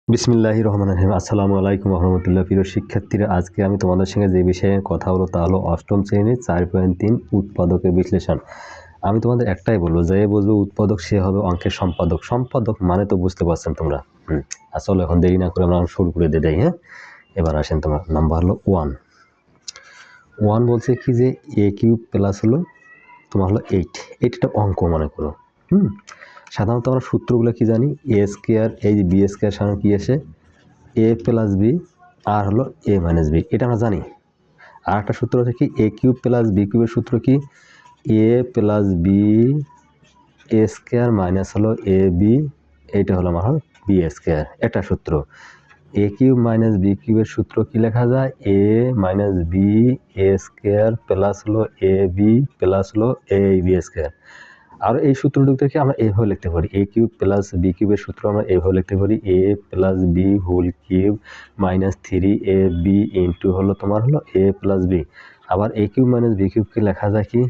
বিসমিল্লাহির রহমানির রহিম। আসসালামু আলাইকুম ওয়া রাহমাতুল্লাহ। প্রিয় শিক্ষার্থীরা, আজকে আমি তোমাদের সঙ্গে যে বিষয়ে কথা বলবো তা হলো অষ্টম শ্রেণীর 4.3 উৎপাদকের বিশ্লেষণ। আমি তোমাদের একটাই বলবো, যে বুঝবে উৎপাদক সে হবে অঙ্কের সম্পাদক। সম্পাদক মানে তো বুঝতে পারছেন তোমরা। আসলে এখন দেরি না করে আমরা শুরু করে দিই। হ্যাঁ, এবার আসেন, তোমার নাম্বার হলো 1। 1 বলছে কি যে a কিউব প্লাস হলো তোমার হলো 8। এটা অঙ্ক মনে করো। সাধারণত আমরা সূত্রগুলো কি জানি? এ স্কোয়ার, এই যে বি স্কোয়ার সাধারণত কি আসে? এ প্লাস বি আর হলো এ মাইনাস বি, এটা আমরা জানি। আর একটা সূত্র হচ্ছে কি এ কিউব প্লাস বি কিউবের সূত্র কি? এ plus B A square minus হলো এ বি, এইটা হলো আমার হলো বি স্কোয়ার, একটা সূত্র। এ কিউব মাইনাস বি কিউবের সূত্র কি লেখা যায়? এ minus B A square plus হলো এ বি প্লাস হলো এ বি স্কোয়ার। আর এই সূত্রটিকে আমরা এইভাবে লিখতে পারি, এ কিউব প্লাস বি কিউবের সূত্র আমরা এইভাবে লিখতে পারি, A plus B whole cube minus 3 A B into হলো তোমার হলো এ প্লাস বি। আবার এ কিউব মাইনাস বি কিউবকে লেখা যায় কি?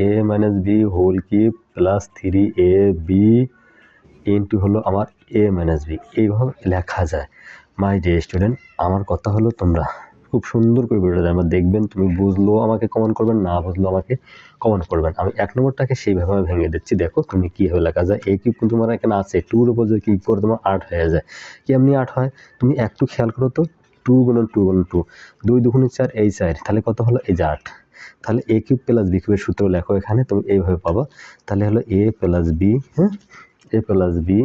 A minus B whole cube plus 3 A B into হলো আমার এ মাইনাস বি, এইভাবে লেখা যায়। মাই ডিয়ার স্টুডেন্ট, আমার কথা হলো তোমরা খুব সুন্দর করে ভিডিওটা আমার দেখবেন, তুমি বুঝলেও আমাকে কমেন্ট করবেন, না বুঝলেও আমাকে কমেন্ট করবেন। আমি 1 নম্বরটাকে সেইভাবে আমি ভেঙে দিচ্ছি, দেখো তুমি কীভাবে লেখা যায়। এই কিউব কিন্তু তোমার এখানে আছে, 2-র উপর যদি ক্লিক করে তোমার 8 হয়ে যায়। কেমনি 8 হয় তুমি একটু খেয়াল করো তো। 2 গুণন 2 গুণন 2, 2 দুগুণে 4, এই 4, তাহলে কত হলো? এই যে 8। তাহলে এ কিউব প্লাস বি কিউবের সূত্র লেখো এখানে, তুমি এইভাবে পাবা। তাহলে হলো এ প্লাস বি, হ্যাঁ, A plus B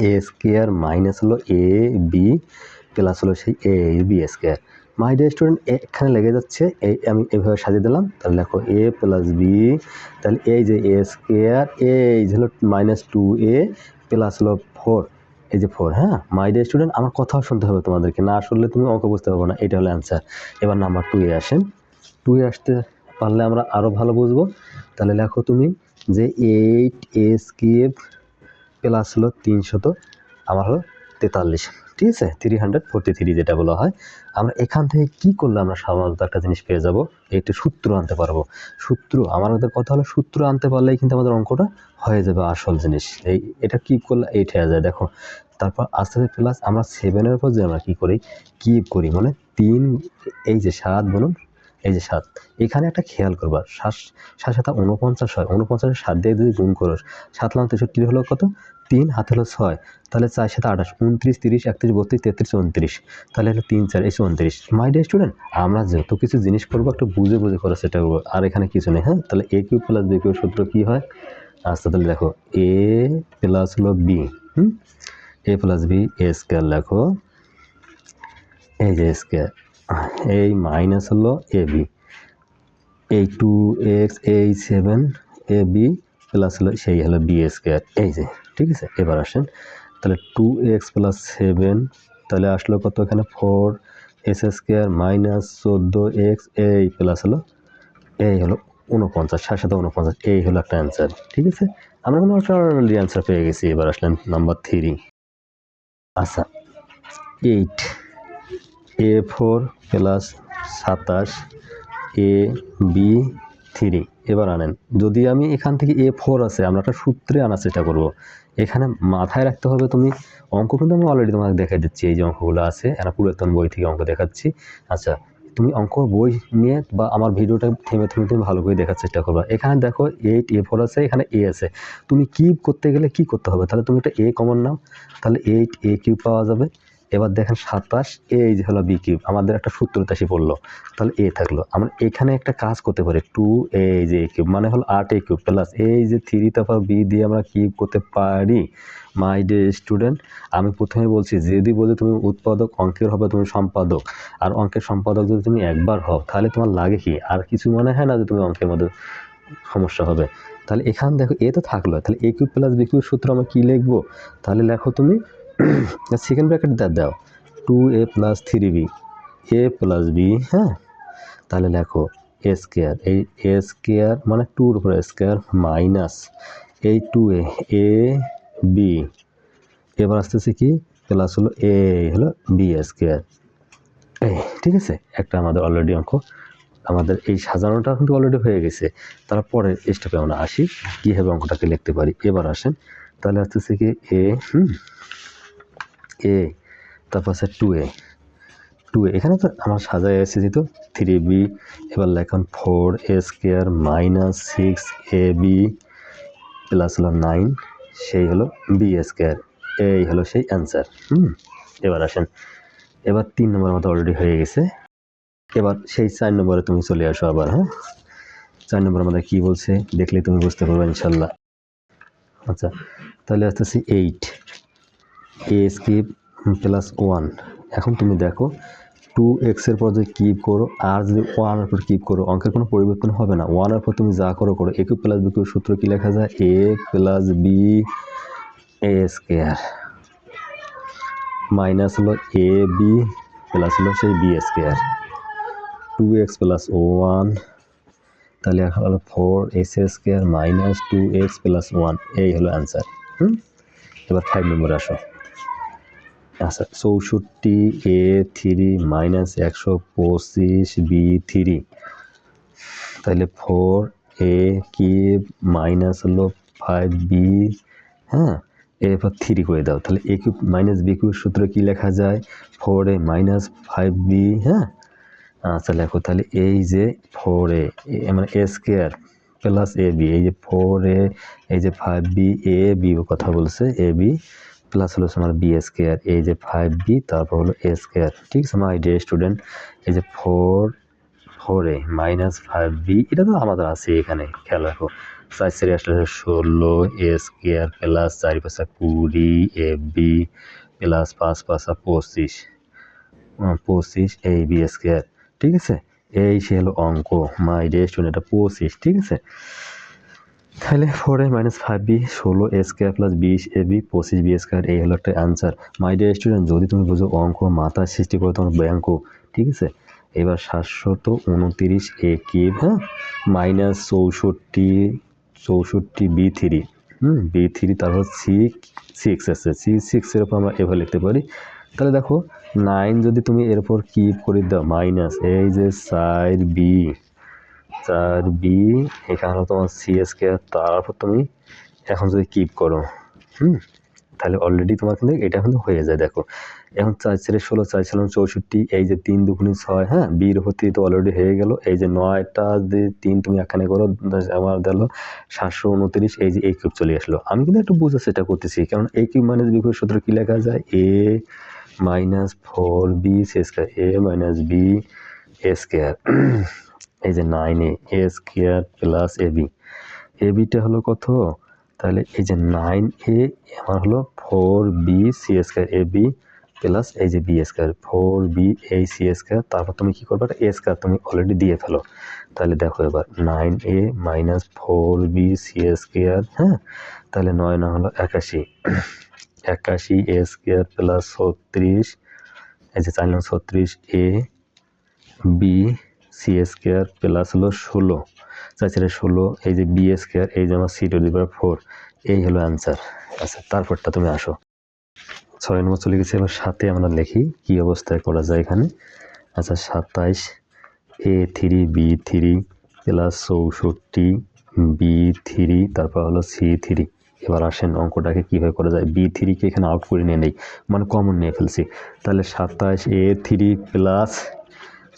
A square minus হলো এ বি প্লাস হলো সেই A B square. My dear student, এখানে লেগে যাচ্ছে, এই আমি এভাবে সাজিয়ে দিলাম। তাহলে দেখো এ প্লাস বি, তাহলে এই যে এ স্কোয়ার, এই যে হলো মাইনাস 2a প্লাস হলো 4, এই যে 4। হ্যাঁ মাই ডিয়ার স্টুডেন্ট, আমার কথাও শুনতে হবে তোমাদেরকে, না শুনলে তুমি অঙ্ক বুঝতে পারবো না। এটা হলো অ্যান্সার। এবার নাম্বার 2-এ আসেন। 2-এ আসতে পারলে আমরা আরও ভালো বুঝবো। তাহলে লেখো তুমি যে 8a কিউব প্লাস হলো 300 আমার হলো 43, ঠিক আছে, 343 যেটা বলা হয়। আমরা এখান থেকে কি করলে আমরা সাধারণত একটা জিনিস পেয়ে যাব, একটু সূত্র আনতে পারবো। সূত্র, আমাদের কথা হলো সূত্র আনতে পারলেই কিন্তু আমাদের অঙ্কটা হয়ে যাবে আসল জিনিস। এটা কিপ করলে 8 হয়ে যায়, দেখো। তারপর আস্তে আস্তে প্লাস আমরা 7-এর উপর যে আমরা কী করি, কিপ করি, মানে 3, এই যে 7 বলুন, এই যে 7। এখানে একটা খেয়াল করবা, 7 7 49 হয়, 49 7 দিয়ে যদি গুণ করো, 7 লাখ 63 হলো কত? 3 হাতে হলো 6, তাহলে 4 7 28, 29 30 31 32 33 34, তাহলে হলো 3 4 34। মাই ডিয়ার স্টুডেন্ট, আমরা যত কিছু জিনিস করবো একটু বুঝে বুঝে করার চেষ্টা করবো, আর এখানে কিছু নেই। হ্যাঁ, তাহলে এ কিউব প্লাস বি কিউব সূত্র কী হয়? আচ্ছা, তাহলে দেখো এ প্লাস হলো B, A plus B A square লেখো, এই যে স্কোয়ার, এই মাইনাস হলো এ বি, এই 2x এই 7ab প্লাস হলো সেই হলো বি স্কোয়ার, এই যে, ঠিক আছে। এবার আসেন, তাহলে 2x প্লাস 7, তাহলে আসলো কত এখানে? 4s স্কোয়ার মাইনাস 14x এই প্লাস হলো এই হলো 49, 7 7 49, এই হলো একটা অ্যান্সার, ঠিক আছে। আমরা কোনো অলরেডি অ্যান্সার পেয়ে গেছি। এবার আসলেন নাম্বার 3। আচ্ছা, 8a4 প্লাস 27 এ বি 3, এবার আনেন। যদি আমি এখান থেকে A4 আছে, আমরা একটা সূত্রে আনার চেষ্টা করবো। এখানে মাথায় রাখতে হবে, তুমি অঙ্ক কিন্তু আমি অলরেডি তোমাকে দেখাই দিচ্ছি, এই যে অঙ্কগুলো আছে, এরা পুরাতন বই থেকে অঙ্ক দেখাচ্ছি। আচ্ছা, তুমি অঙ্ক বই নিয়ে বা আমার ভিডিওটা থেমে থেমে তুমি ভালো করে দেখার চেষ্টা করবা। এখানে দেখো 8a4 আছে, এখানে এ আছে। তুমি কিউব করতে গেলে কি করতে হবে? তাহলে তুমি একটা এ কমন নাও, তাহলে 8a কিউব পাওয়া যাবে। এবার দেখেন 27, এই যে হলো বি কিউব, আমাদের একটা সূত্রতে এসে পড়লো, তাহলে এ থাকলো। আমরা এখানে একটা কাজ করতে পারি, 2 এই যে এ কিউব মানে হলো 8a কিউব প্লাস এই যে 3 তারপর বি দিয়ে আমরা কিউব করতে পারি। মাই ডিয়ার স্টুডেন্ট, আমি প্রথমে বলছি, যদি বলি তুমি উৎপাদক, অঙ্কের হবে তুমি সম্পাদক। আর অঙ্কের সম্পাদক যদি তুমি একবার হও, তাহলে তোমার লাগে কি? আর কিছু মনে হয় না যে তুমি অঙ্কের মধ্যে সমস্যা হবে। তাহলে এখান দেখো এ তো থাকলো, তাহলে এ কিউব প্লাস বি কিউব সূত্র আমরা কী লিখবো? তাহলে লেখো তুমি সেকেন্ড ব্র্যাকেট দাও, 2a প্লাস 3b এ প্লাস বি, হ্যাঁ, তাহলে লেখো এ স্কোয়ার, এই এ স্কোয়ার মানে 2-র উপর স্কোয়ার মাইনাস এই 2a এ বি, এবার আসতেছে কি প্লাস হলো এ হলো বি স্কোয়ার, এই, ঠিক আছে। একটা আমাদের অলরেডি অঙ্ক, আমাদের এই সাজানোটা কিন্তু অলরেডি হয়ে গেছে। তারপরে স্টেপে আমরা আসি কীভাবে অঙ্কটাকে লিখতে পারি। এবার আসেন, তাহলে আসতেছে কি এ, তারপর আছে 2a, এখানে তো আমার সাজায় এসেছি তো 3b, এবার লেখন 4a² মাইনাস 6ab প্লাস হলো 9, সেই হলো b², এই হলো সেই অ্যান্সার। এবার আসেন, এবার 3 নম্বর মতো অলরেডি হয়ে গেছে। এবার সেই 4 নম্বরে তুমি চলে আসো আবার। 4 নম্বর আমাদের কি বলছে দেখলে তুমি বুঝতে পারবে ইনশাল্লাহ। আচ্ছা, তাহলে আসতেছি 8a³ প্লাস 1। এখন তুমি দেখো 2x এর পর যদি কিপ করো আর যদি 1 এর পর কিপ করো, অঙ্কের কোনো পরিবর্তন হবে না। 1 এর পর তুমি যা করো a³ প্লাস b³ সূত্র কি লেখা যায়? a plus b a² minus হলো ab প্লাস হলো সেই b², 2x প্লাস 1, তাহলে এখন হলো 4s² মাইনাস 2x প্লাস 1, এই হলো অ্যান্সার। এবার 5 নম্বরে আসো। আচ্ছা, 64a³ মাইনাস 125b³ তাহলে 4a³ মাইনাস হলো 5b, এরপর 3 করে দাও, তাহলে a³ মাইনাস b³ সূত্র কি লেখা যায়? 4a minus 5b। আচ্ছা লেখো, তাহলে এই যে 4a মানে a² প্লাস ab, এই যে 4a, এই যে 5b, ab কথা বলছে ab প্লাস হলো আমার b², এই যে 5b তারপর হলো a²। ঠিক আছে মাই ডিয়ার স্টুডেন্ট, এই যে 4a মাইনাস 5b, এটা তো আমাদের আছে এখানে, খেয়াল রাখো। 4 সেরে আসলে 16 a² প্লাস 4 5 20 ab প্লাস 5 5 25 এই b²। ঠিক আছে, এই সে হলো অঙ্ক মাই ডিয়ার স্টুডেন্ট, এটা 25। ঠিক আছে, তাহলে 4a minus 5b 16a² plus 20ab 25b², এই হলো একটা অ্যান্সার মাই ডিয়ার স্টুডেন্ট। যদি তুমি বুঝো অঙ্ক মাথায় সৃষ্টি করো তোমার ব্যাঙ্ক। ঠিক আছে, এবার 729a³ মাইনাস 64 b3, b3 তারপর 6 আছে, 6 এর উপর আমরা এভাবে লিখতে পারি। তাহলে দেখো 9 যদি তুমি এর উপর কিপ করে দাও মাইনাস এই যে 4b, এখানে তোমার c², তারপর তুমি এখন যদি কিপ করো তাহলে অলরেডি তোমার কিন্তু এটা কিন্তু হয়ে যায়। দেখো এখন 4 ছেড়ে 16, 4 ছিল 64, এই যে 3 দুগুণে 6, বির উপর 3 তো অলরেডি হয়ে গেল। এই যে 9টা যদি 3 তুমি এখানে করো আমার দিল 729, এই যে a³ চলে আসলো। আমি কিন্তু একটু বুঝার চেষ্টা করতেছি, কারণ a³ মাইনাস b³ সূত্র কি লেখা যায়? a minus 4b² a minus b a², এই যে 9a a² প্লাস ab, abটা হলো কত? তাহলে এই যে 9a আমার হলো 4b² ab প্লাস এই যে b², 4b এই c², তারপর তুমি কি করবে? a² তুমি অলরেডি দিয়ে ফেলো। তাহলে দেখো এবার 9a মাইনাস 4b² তাহলে 9 না হলো 81, 81 a² প্লাস 36, এই যে 4 36a b c² প্লাস হলো 16, 4 16, এই যে b², এই যে আমার c⁴, এই হলো অ্যান্সার। আচ্ছা, তারপরটা তুমি আসো। 6 নম্বর চলে গেছে, এবার 7 আমরা লিখি কি অবস্থায় করা যায় এখানে। আচ্ছা, 27 a3b3 প্লাস 64 b3 তারপর হলো c3। এবার আসেন অঙ্কটাকে কীভাবে করা যায়। b3কে এখানে আউট করে নিয়ে নেই, মানে কমন নিয়ে ফেলছি। তাহলে 27 a3 প্লাস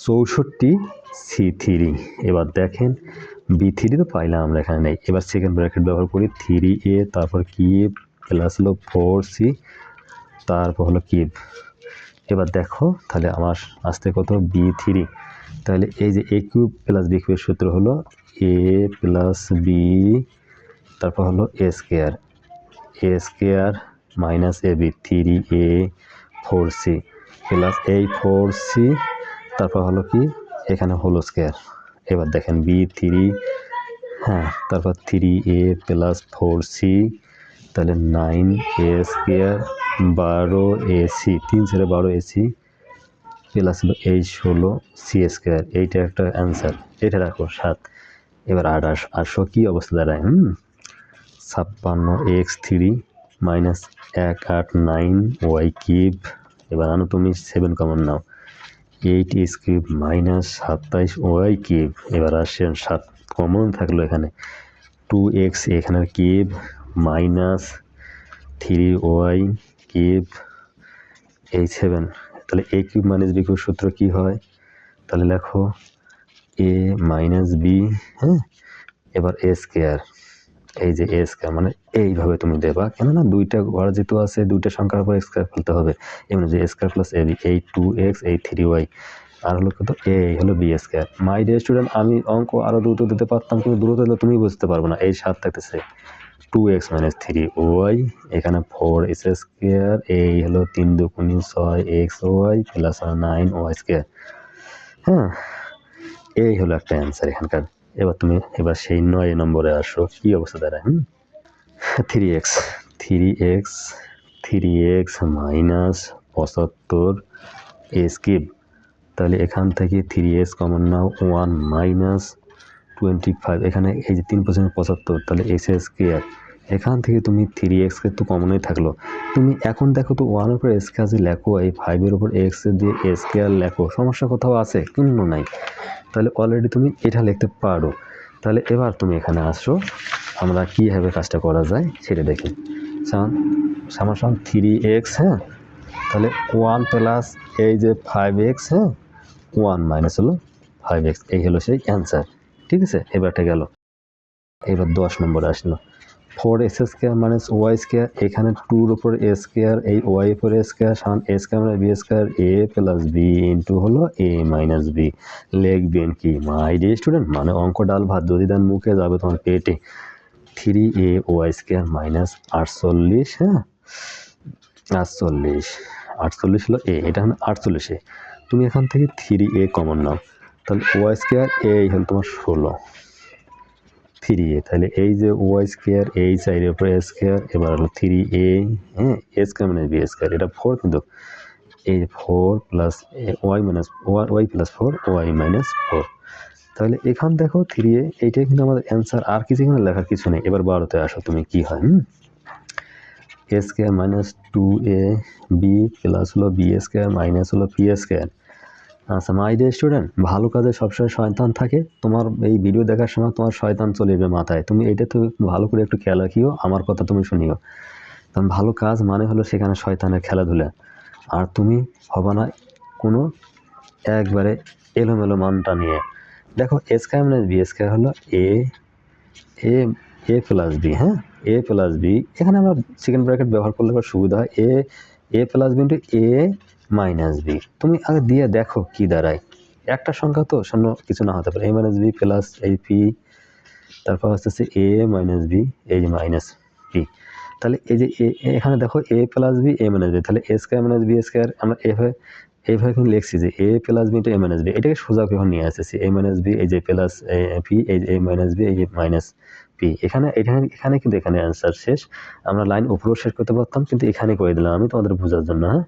64 c3। এবার দেখেন b3 তো পাইলাম আমরা এখানে নেই। এবার সেকেন্ড ব্র্যাকেট ব্যবহার করি, 3a তারপর কিউব প্লাস হলো 4c তারপর হলো কিউব। এবার দেখো তাহলে আমার আসতে কত? b3। তাহলে এই যে a³ প্লাস b³ সূত্র হলো a প্লাস b তারপর হলো a² minus ab 3a 4c plus এই 4c তারপর হলো কি এখানে হোল স্কয়ার। এবার দেখেন b3 তারপর 3a প্লাস 4c তাহলে 9a² 12ac 3 ছেড়ে 12ac প্লাস হলো এই 16c², এইটা একটা অ্যান্সার। এটা রাখো 7। এবার 8 কি অবস্থা দাঁড়ায়? 56x3 minus 189y3। এবার আনো তুমি 7 কমন নাও, 8x³ মাইনাস 27y3। এবার আসেন 7 কমন থাকলো এখানে, 2x এখানের কিউব মাইনাস 3y3 এই 7, তাহলে a cube minus b cube সূত্র কি হয়? তাহলে লেখো a মাইনাস b, হ্যাঁ, এবার a স্কয়ার, এই যে a স্কয়ার মানে এইভাবে তুমি দেবা, কেননা দুইটা ঘর যেহেতু আছে দুইটা সংখ্যার উপর স্কয়ার ফেলতে হবে, এমনি যে a স্কয়ার প্লাস ab, এই 2x এই 3y, আর হলো কত a হলো b স্কয়ার। মাই ডিয়ার স্টুডেন্ট, আমি অঙ্ক আরো দ্রুত দিতে পারতাম, কিন্তু দ্রুত দিলে তুমি বুঝতে পারবে না। এই 7 থাকতেছে 2x মাইনাস 3y, এখানে 4x স্কয়ার, এই হলো 3 দুগুণ 6xy প্লাস 9y স্কয়ার, হ্যাঁ, এই হলো একটা অ্যান্সার এখানকার। এবার তুমি সেই 9 নম্বরে আসো, কি অবস্থা দাঁড়ায়? 3x মাইনাস 75 a কিউব, তাহলে এখান থেকে 3x কমন নাও, 1 মাইনাস 25, এখানে এই যে 3% 75, তাহলে x স্কয়ার, এখান থেকে তুমি 3x কে তো কমনই থাকলো, তুমি এখন দেখো তো 1 এর উপর s কাজে লেখো, এই 5 এর উপর x দিয়ে a স্কয়ার লেখো, সমস্যা কোথাও আছে? কোনো নাই। তাহলে অলরেডি তুমি এটা লিখতে পারো। তাহলে এবার তুমি এখানে আসো, আমরা কীভাবে কাজটা করা যায় সেটা দেখি। সমান 3x, হ্যাঁ, তাহলে 1 প্লাস এই যে 5x, হ্যাঁ, 1 মাইনাস হলো 5x, এই হলো সেই অ্যান্সার। ঠিক আছে, এবারটা গেল। এবার 10 নম্বরে আসলো 4x square minus Y square, এখানে 2 উপর a স্কয়ার, এই y উপর a স্কয়ার সমান a স্কয়ার মানে b square, a plus b into হলো a মাইনাস b। লিখবেন কি মাই ডিয়ার স্টুডেন্ট? মানে অঙ্ক ডাল ভাত যদি দেন মুখে যাবে তোমার পেটে। 3ay স্কয়ার মাইনাস 48, হ্যাঁ, 48 হলো a, এটা হলো 48 এ। তুমি এখান থেকে 3a কমন নাও, তাহলে ওয়াই স্কয়ার এই হলো তোমার 16 3a, তাহলে এই যে ওয়াই স্কয়ার এই সাইডের উপরে a স্কয়ার, এবার হলো 3a, হ্যাঁ, a স্কয়ার মানে b স্কয়ার, এটা 4, কিন্তু এই 4 plus y minus y plus 4 y minus 4, তাহলে এখান দেখো 3a, এইটাই কিন্তু আমাদের অ্যান্সার, আর কিছু এখানে লেখার কিছু নেই। এবার 12তে আসো, তুমি কি হয়? a square minus 2ab plus হলো b স্কয়ার মাইনাস হলো p স্কয়ার। আচ্ছা মাই ডিয়ার স্টুডেন্ট, ভালো কাজে সবসময় শয়তান থাকে, তোমার এই ভিডিও দেখার সময় তোমার শয়তান চলে যাবে মাথায়, তুমি এইটা তো ভালো করে একটু খেয়াল রাখিও, আমার কথা তুমি শুনিও। কারণ ভালো কাজ মানে হলো সেখানে শয়তানের খেলাধুলা, আর তুমি হবে না কোনো একবারে এলোমেলো মানটা নিয়ে। দেখো a square minus b square হলো a প্লাস b, হ্যাঁ, a প্লাস b, এখানে আমরা সেকেন্ড ব্র্যাকেট ব্যবহার করলে সুবিধা হয়, a plus b into a minus b। তুমি আগে দিয়ে দেখো কি দাঁড়ায়, একটা সংখ্যা তো শূন্য কিছু না হতে পারে, a মাইনাস b প্লাস এই p, তারপর হচ্ছে a মাইনাস b এই যে মাইনাস p, তাহলে এই যে এখানে দেখো a plus b a minus b, তাহলে a square minus b square আমরা এইভাবে কিন্তু লিখছি যে a plus b into a minus b, এটাকে সোজা করে নিয়ে আসছি, a মাইনাস b এই যে প্লাস p, এই যে a মাইনাস b এই যে মাইনাস p, এখানে কিন্তু এখানে অ্যান্সার শেষ। আমরা লাইন উপরেও শেষ করতে পারতাম, কিন্তু এখানে করে দিলাম আমি তোমাদের বোঝার জন্য, হ্যাঁ।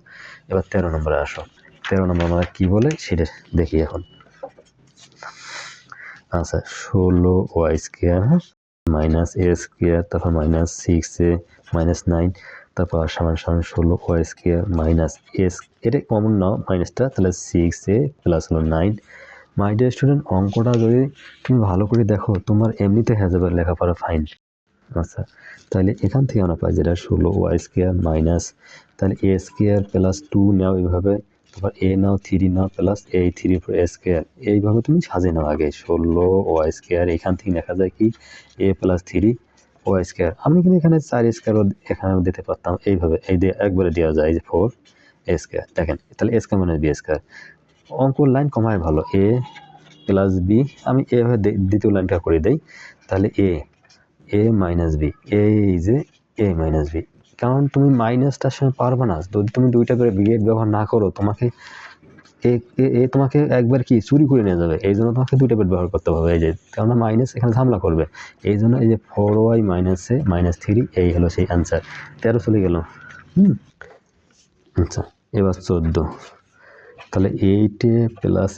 এবার 13 নম্বরে আসো, 13 নম্বর আমরা কি বলে সেটা দেখি এখন। আচ্ছা 16y square minus a square, তারপর মাইনাস 6a মাইনাস 9, তারপর সমান 16y স্কয়ার মাইনাস s, এটা কমন নাও মাইনাসটা, তাহলে 6a প্লাস হলো 9। মাই ডিয়ার স্টুডেন্ট, অঙ্কটা যদি তুমি ভালো করে দেখো তোমার এমনিতে হয়ে যাবে লেখাপড়া ফাইন। আচ্ছা তাহলে এখান থেকে আমরা পাই যেটা 16y স্কয়ার মাইনাস, তাহলে a স্কয়ার প্লাস 2 নাও এইভাবে, তারপর a নাও 3 নাও প্লাস এই 3 উপর a স্কয়ার, এইভাবে তুমি সাজিয়ে নাও আগে 16y স্কয়ার, এখান থেকে লেখা যায় কি a প্লাস 3y স্কয়ার। আমি কিন্তু এখানে 4 স্কয়ারও এখানে দিতে পারতাম, এইভাবে এই দিয়ে একবারে দেওয়া যায় যে 4a স্কয়ার। দেখেন তাহলে a স্কয়ার মানে b স্কয়ার, অঙ্কর লাইন কমায় ভালো, a প্লাস b, আমি এইভাবে দ্বিতীয় লাইনটা করে দেই, তাহলে a মাইনাস b, এই যে a মাইনাস b, কারণ তুমি মাইনাসটার সঙ্গে পারবে না, যদি তুমি দুইটা করে ব্রিগেড ব্যবহার না করো তোমাকে তোমাকে একবার কি চুরি করে নিয়ে যাবে, এই জন্য তোমাকে দুইটা বেড ব্যবহার করতে হবে, এই যে কারণ মাইনাস এখানে ঝামেলা করবে, এই জন্য এই যে 4y মাইনাসে মাইনাস 3, এই হলো সেই অ্যান্সার। 13 চলে গেল। আচ্ছা এবার 14, তাহলে 8a প্লাস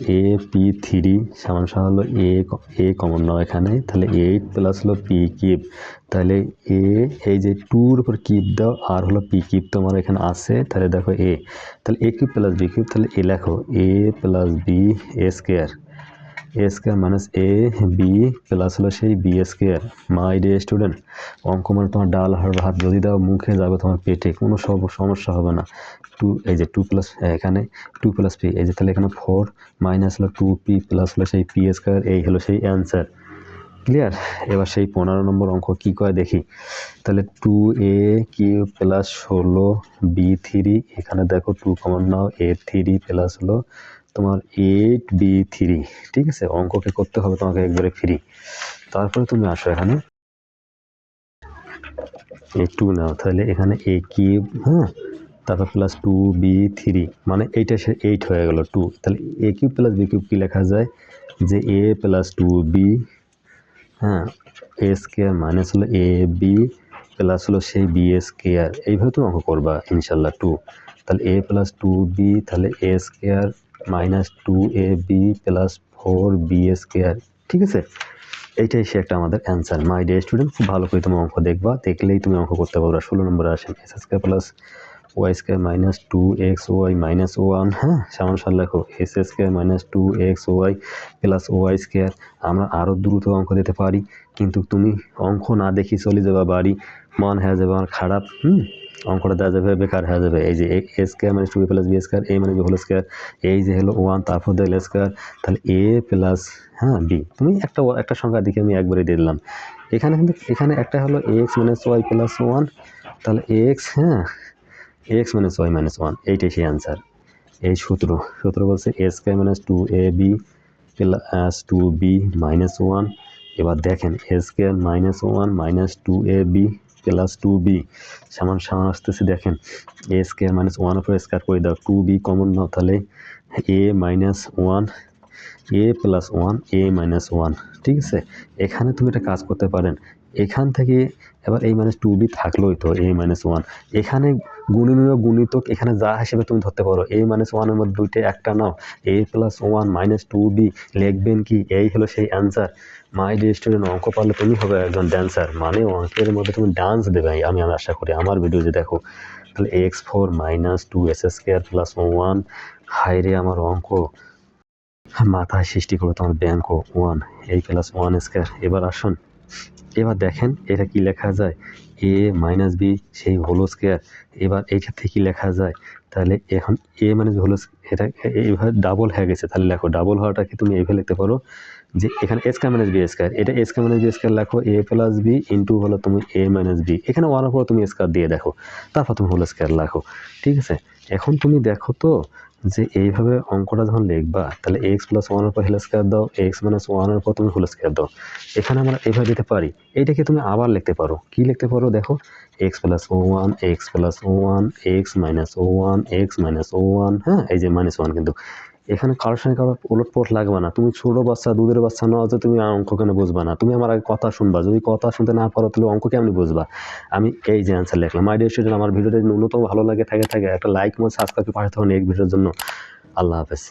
p3 সমান হলো a কমন নাও এখানে, তাহলে 8 প্লাস হলো p কিউব, তাহলে এই যে 2 এর উপর কিউব দাও, আর হলো p কিউব তোমার এখানে আছে, তাহলে দেখো তাহলে a cube plus b cube, তাহলে লেখো a plus b a square minus a b plus হলো সেই b স্কয়ার। মাই ডিয়ার স্টুডেন্ট, অঙ্ক মানে তোমার ডাল আর ভাত যদি দাও মুখে যাবে তোমার পেটে, কোনো সমস্যা হবে না। টু এই যে 2 প্লাস এখানে 2 প্লাস পি এই যে তাহলে এখানে 4 মাইনাস হলো 2p প্লাস হলো সেই পি স্কোয়ার এই হলো সেই অ্যান্সার। ক্লিয়ার? এবার সেই 15 নম্বর অঙ্ক কী করে দেখি। তাহলে 2a³ প্লাস 16b3 এখানে দেখো 2 কমন নাও a3 প্লাস হলো তোমার 8b3। ঠিক আছে, অঙ্ককে করতে হবে তোমাকে একবারে ফ্রি। তারপরে তুমি আসো এখানে এই 2 নাও, তাহলে এখানে a³ হ্যাঁ, তারপর প্লাস 2b3 মানে এইটা সে 8 হয়ে গেল 2। তাহলে a³ প্লাস b³ কী লেখা যায় যে a প্লাস 2b হ্যাঁ এ স্কোয়ার মাইনাস হলো এ বি প্লাস হলো সেই বি স্কোয়ার। এইভাবে তুমি অঙ্ক করবা ইনশাল্লাহ 2। তাহলে এ প্লাস 2b তাহলে A square minus 2ab plus 4b square. ঠিক আছে, এইটাই সে একটা আমাদের অ্যান্সার। মাই ডিয়ার স্টুডেন্ট, খুব ভালো করে তুমি অঙ্ক দেখবা, দেখলেই তুমি অঙ্ক করতে পারবা। 16 নম্বরে আসেন x square plus y square minus 2xy minus 1 হ্যাঁ সমান সমান লেখো x square minus 2xy plus y square. আমরা আরও দ্রুত অঙ্ক দিতে পারি, কিন্তু তুমি অঙ্ক না দেখি চলে যাবা বাড়ি, মন হয়ে যাবে আমার খারাপ। অঙ্কটা দেওয়া যাবে বেকার হয়ে যাবে। এই যে A square minus 2a plus B square A মানে বি হোল স্কোয়ার এই যে হলো 1 তারপর দিলে স্কোয়ার তাহলে এ প্লাস হ্যাঁ বি। তুমি একটা সংখ্যা দেখে আমি একবারে দিয়ে দিলাম। এখানে কিন্তু এখানে একটা হলো এক্স মাইনাস ওয়াই প্লাস 1 তাহলে এক্স হ্যাঁ এক্স মাইনাস ওয়াই মাইনাস 1 এইটাই সেই অ্যান্সার। এই সূত্র বলছে A square minus 2ab plus 2b minus 1। এবার দেখেন A square minus 1 minus 2ab plus 2b সমান সমান আসতেছে। দেখেন এ স্কোয়ার মাইনাস 1 উপরে স্কোয়ার করে দাও 2b কমন নাও তাহলে এ মাইনাস 1 এ প্লাস 1 এ মাইনাস 1। ঠিক আছে, এখানে তুমি একটা কাজ করতে পারেন, এখান থেকে এবার এই মাইনাস 2b থাকলোই তো এ মাইনাস 1 এখানে গুণনীয় গুণিতক এখানে যা হিসেবে তুমি ধরতে পারো এ মাইনাস 1-এর মধ্যে দুইটা একটা নাও এ প্লাস 1 মাইনাস 2b লিখবেন কি এই হলো সেই অ্যান্সার। মাই ডিয়ার স্টুডেন্ট, অঙ্ক পারলে তুমি হবে একজন ড্যান্সার, মানে অঙ্কের মধ্যে তুমি ডান্স দেবে আমি আশা করি আমার ভিডিও যে দেখো। তাহলে x4 minus 2s square plus 1 high রে আমার অঙ্ক মাথায় সৃষ্টি করো তোমার ব্যাংক 1 এই প্লাস 1 স্কোয়ার। এবার আসুন এবার দেখেন এটা কি লেখা যায় এ মাইনাস বি সেই হোল স্কোয়ার। এবার এই ক্ষেত্রে কী লেখা যায় তাহলে এখন এ মাইনাস বি হোল এটা এইভাবে ডাবল হয়ে গেছে। তাহলে লেখো ডাবল হওয়াটাকে তুমি এইভাবে লিখতে পারো যে এখানে এ স্কোয়ার মাইনাস বি স্কোয়ার এটা এ স্কোয়ার মাইনাস বি স্কোয়ার লেখো এ প্লাস বি ইন্টু হলো তুমি এ মাইনাস বি এখানে 1-এর পর তুমি স্কোয়ার দিয়ে দেখো তারপর তুমি হোল স্কোয়ার লেখো। ঠিক আছে, এখন তুমি দেখো তো যে এইভাবে অঙ্কটা যখন লিখবা তাহলে এক্স প্লাস 1-এর পর হোল স্কোয়ার দাও এক্স মাইনাস 1-এর পর তুমি হোল স্কোয়ার দাও। এখানে আমরা এইভাবে দিতে পারি, এইটাকে তুমি আবার লিখতে পারো। কি লিখতে পারো দেখো x plus 1 x plus 1 x minus 1 x minus 1 হ্যাঁ এই যে মাইনাস 1। কিন্তু এখানে কারোর সঙ্গে কারো ওলটপট লাগবে না, তুমি ছোট বাচ্চা দুধের বাচ্চা নয় যে তুমি অঙ্ক কেন বুঝবা না, তুমি আমার আগে কথা শুনবা, যদি কথা শুনতে না পারো তাহলে অঙ্ক কেমনি বুঝবা। আমি এই যে অ্যান্সার লিখলাম। মাই ডিয়ার স্টুডেন্ট, আমার ভিডিওটা ন্যূনতম ভালো লাগে থাকে একটা লাইক এবং সাবস্ক্রাইব পাঠাতে হবে এক ভিডিওর জন্য। আল্লাহ হাফেজ।